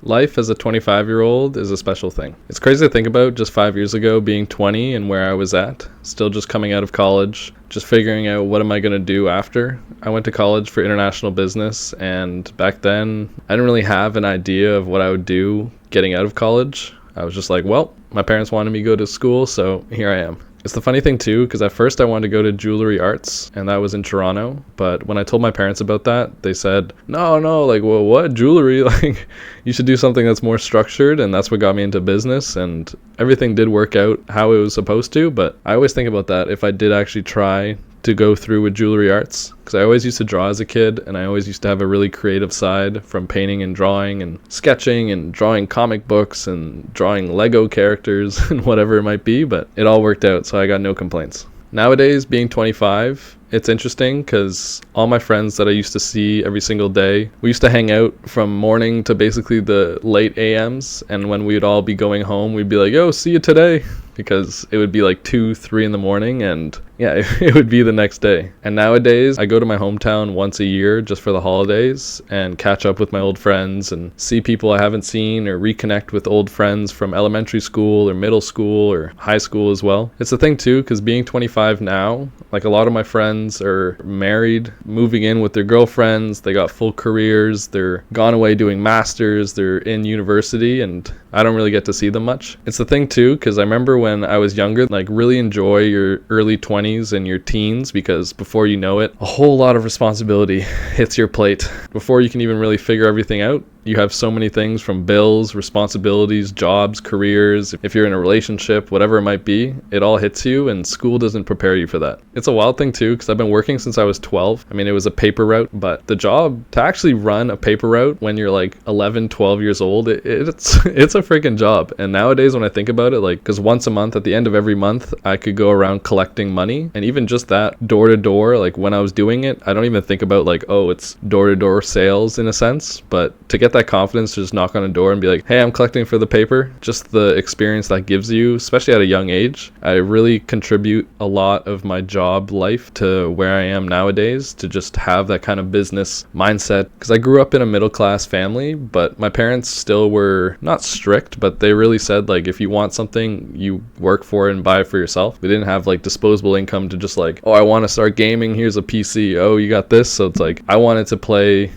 Life as a 25-year-old is a special thing. It's crazy to think about just 5 years ago being 20 and where I was at, still just coming out of college, just figuring out what am I going to do after. I went to college for international business, and back then I didn't really have an idea of what I would do getting out of college. I was just like, well, my parents wanted me to go to school, so here I am. It's the funny thing too, because at first I wanted to go to jewelry arts, and that was in Toronto. But when I told my parents about that, they said, no, like, well, what, jewelry? Like, you should do something that's more structured, and that's what got me into business. And everything did work out how it was supposed to, but I always think about that if I did actually try to go through with jewelry arts, because I always used to draw as a kid, and I always used to have a really creative side from painting and drawing and sketching and drawing comic books and drawing Lego characters and whatever it might be, but it all worked out, so I got no complaints. Nowadays, being 25, it's interesting because all my friends that I used to see every single day, we used to hang out from morning to basically the late AMs, and when we'd all be going home, we'd be like, yo, see you today, because it would be like 2-3 in the morning, and yeah, it would be the next day. And nowadays, I go to my hometown once a year just for the holidays and catch up with my old friends and see people I haven't seen, or reconnect with old friends from elementary school or middle school or high school as well. It's the thing too, because being 25 now, like a lot of my friends are married, moving in with their girlfriends, they got full careers, they're gone away doing masters, they're in university, and I don't really get to see them much. It's the thing too, because I remember when I was younger, like really enjoy your early 20s and your teens, because before you know it, a whole lot of responsibility hits your plate. Before you can even really figure everything out, you have so many things from bills, responsibilities, jobs, careers. If you're in a relationship, whatever it might be, it all hits you, and school doesn't prepare you for that. It's a wild thing too, because I've been working since I was 12. I mean, it was a paper route, but the job to actually run a paper route when you're like 11, 12 years old, it's a freaking job. And nowadays when I think about it, like, because once a month, at the end of every month, I could go around collecting money. And even just that door to door, like when I was doing it, I don't even think about like, oh, it's door to door sales in a sense, but to get that confidence to just knock on a door and be like, hey, I'm collecting for the paper, just the experience that gives you, especially at a young age. I really contribute a lot of my job life to where I am nowadays, to just have that kind of business mindset, because I grew up in a middle class family, but my parents still were not strict, but they really said like, if you want something, you work for it and buy it for yourself. We didn't have like disposable income to just like, oh, I want to start gaming, here's a PC, oh, you got this. So it's like, I wanted to play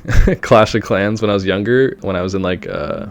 Clash of Clans when I was younger, when I was in like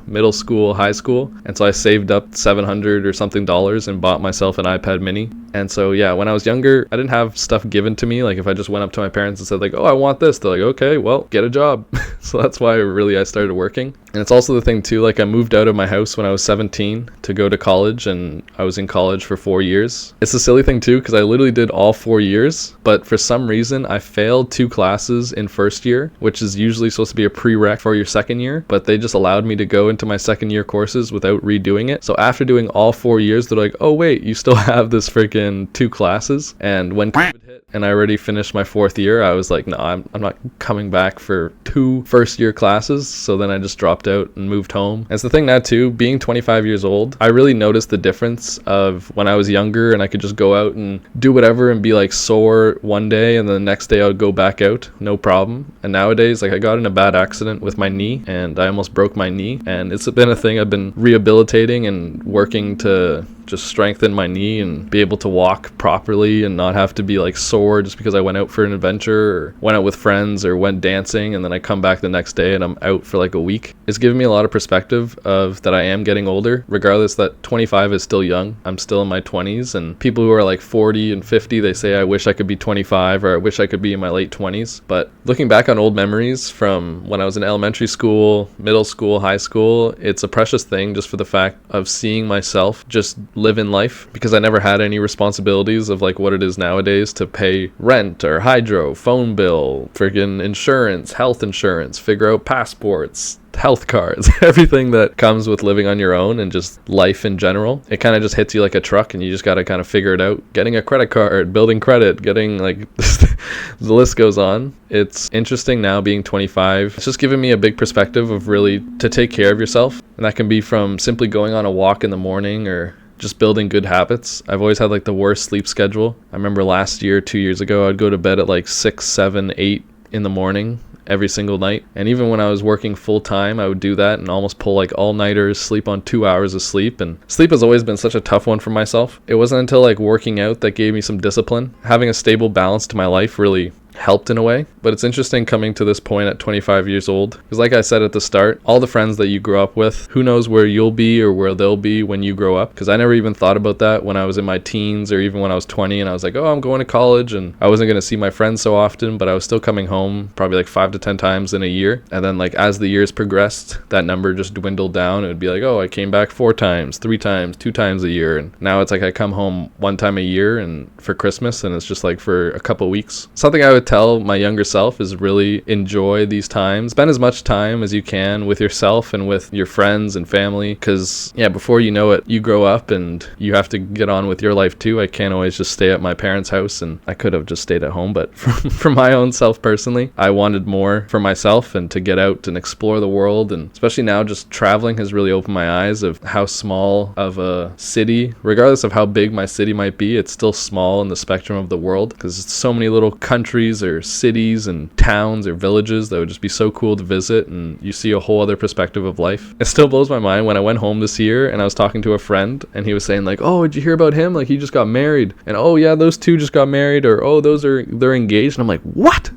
middle school, high school, and so I saved up $700 or something and bought myself an iPad mini. And so yeah, when I was younger, I didn't have stuff given to me. Like if I just went up to my parents and said like, oh, I want this, they're like, okay, well, get a job. So that's why I started working. And it's also the thing too, like I moved out of my house when I was 17 to go to college, and I was in college for 4 years. It's a silly thing too, because I literally did all 4 years, but for some reason I failed 2 classes in first year, which is usually supposed to be a prereq for your second year, but they just allowed me to go into my second year courses without redoing it. So after doing all 4 years, they're like, oh wait, you still have this freaking 2 classes. And when COVID hit and I already finished my 4th year, I was like, no, I'm not coming back for 2 first year classes. So then I just dropped out and moved home. And it's the thing now too, being 25 years old, I really noticed the difference of when I was younger and I could just go out and do whatever and be like sore one day, and then the next day I would go back out, no problem. And nowadays, like I got in a bad accident with my knee and I almost broke my knee, and it's been a thing I've been rehabilitating and working to just strengthen my knee and be able to walk properly and not have to be like sore just because I went out for an adventure or went out with friends or went dancing and then I come back the next day and I'm out for like a week. It's given me a lot of perspective of that I am getting older, regardless that 25 is still young. I'm still in my 20s, and people who are like 40 and 50, they say I wish I could be 25 or I wish I could be in my late 20s. But looking back on old memories from when I was in elementary school, middle school, high school, it's a precious thing just for the fact of seeing myself just live in life, because I never had any responsibilities of like what it is nowadays to pay rent or hydro, phone bill, friggin' insurance, health insurance, figure out passports, health cards, everything that comes with living on your own and just life in general. It kind of just hits you like a truck, and you just got to kind of figure it out. Getting a credit card, building credit, getting like the list goes on. It's interesting now being 25. It's just given me a big perspective of really to take care of yourself, and that can be from simply going on a walk in the morning or just building good habits. I've always had like the worst sleep schedule. I remember last year, 2 years ago, I'd go to bed at like 6, 7, 8 in the morning every single night. And even when I was working full time, I would do that and almost pull like all-nighters, sleep on 2 hours of sleep. And sleep has always been such a tough one for myself. It wasn't until like working out that gave me some discipline. Having a stable balance to my life really helped in a way. But it's interesting coming to this point at 25 years old, because like I said at the start, all the friends that you grow up with, who knows where you'll be or where they'll be when you grow up, because I never even thought about that when I was in my teens or even when I was 20 and I was like, oh, I'm going to college, and I wasn't going to see my friends so often, but I was still coming home probably like 5 to 10 times in a year. And then like as the years progressed, that number just dwindled down. It would be like, oh, I came back 4 times, 3 times, 2 times a year, and now it's like I come home 1 time a year and for Christmas, and it's just like for a couple weeks. Something I would tell my younger self is really enjoy these times. Spend as much time as you can with yourself and with your friends and family, because yeah, before you know it, you grow up and you have to get on with your life too. I can't always just stay at my parents' house, and I could have just stayed at home, but for my own self personally, I wanted more for myself and to get out and explore the world. And especially now, just traveling has really opened my eyes of how small of a city, regardless of how big my city might be, it's still small in the spectrum of the world, because it's so many little countries or cities and towns or villages that would just be so cool to visit, and you see a whole other perspective of life. It still blows my mind when I went home this year and I was talking to a friend and he was saying like, oh, did you hear about him? Like he just got married, and oh yeah, those two just got married, or oh, they're engaged. And I'm like, what?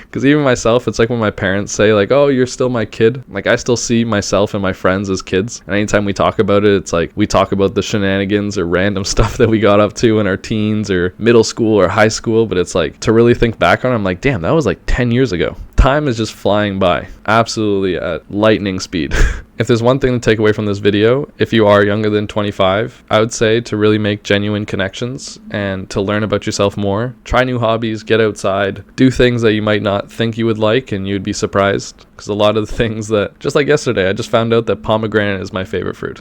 Because even myself, it's like when my parents say like, oh, you're still my kid. Like I still see myself and my friends as kids, and anytime we talk about it, it's like we talk about the shenanigans or random stuff that we got up to in our teens or middle school or high school. But it's like, to really think back on it, I'm like, damn, that was like 10 years ago. Time is just flying by, absolutely at lightning speed. If there's one thing to take away from this video, if you are younger than 25, I would say to really make genuine connections and to learn about yourself more. Try new hobbies, get outside, do things that you might not think you would like and you'd be surprised. Because a lot of the things that, just like yesterday, I just found out that pomegranate is my favorite fruit.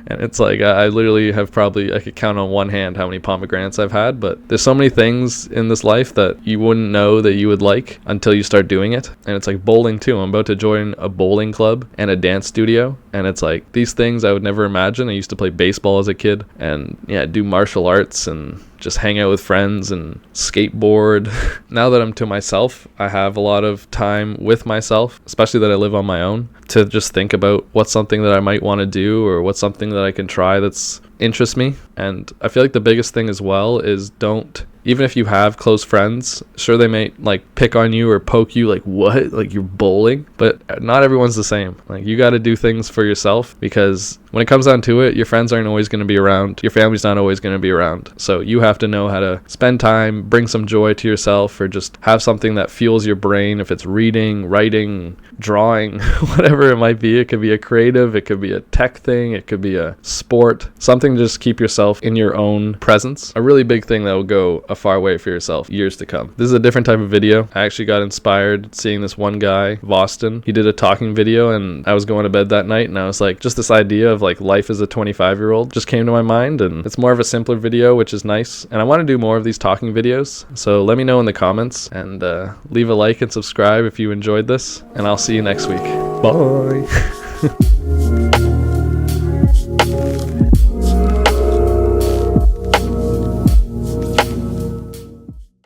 And it's like, I literally have probably, I could count on one hand how many pomegranates I've had, but there's so many things in this life that you wouldn't know that you would like until you start doing it. And it's like bowling too. I'm about to join a bowling club and a dance studio. And it's like these things I would never imagine. I used to play baseball as a kid and yeah, do martial arts and just hang out with friends and skateboard. Now that I'm to myself, I have a lot of time with myself, especially that I live on my own, to just think about what's something that I might want to do or what's something that I can try that's interests me. And I feel like the biggest thing as well is don't, even if you have close friends, sure they may like pick on you or poke you like, what, like you're bowling, but not everyone's the same. Like you got to do things for yourself, because when it comes down to it, your friends aren't always going to be around, your family's not always going to be around, so you have to know how to spend time, bring some joy to yourself, or just have something that fuels your brain. If it's reading, writing, drawing, whatever it might be. It could be a creative, it could be a tech thing, it could be a sport, something to just keep yourself in your own presence. A really big thing that will go a far way for yourself years to come. This is a different type of video. I actually got inspired seeing this one guy, Boston. He did a talking video, and I was going to bed that night and I was like, just this idea of like life as a 25-year-old just came to my mind, and it's more of a simpler video, which is nice. And I want to do more of these talking videos, so let me know in the comments, and leave a like and subscribe if you enjoyed this, and I'll see you next week. Bye.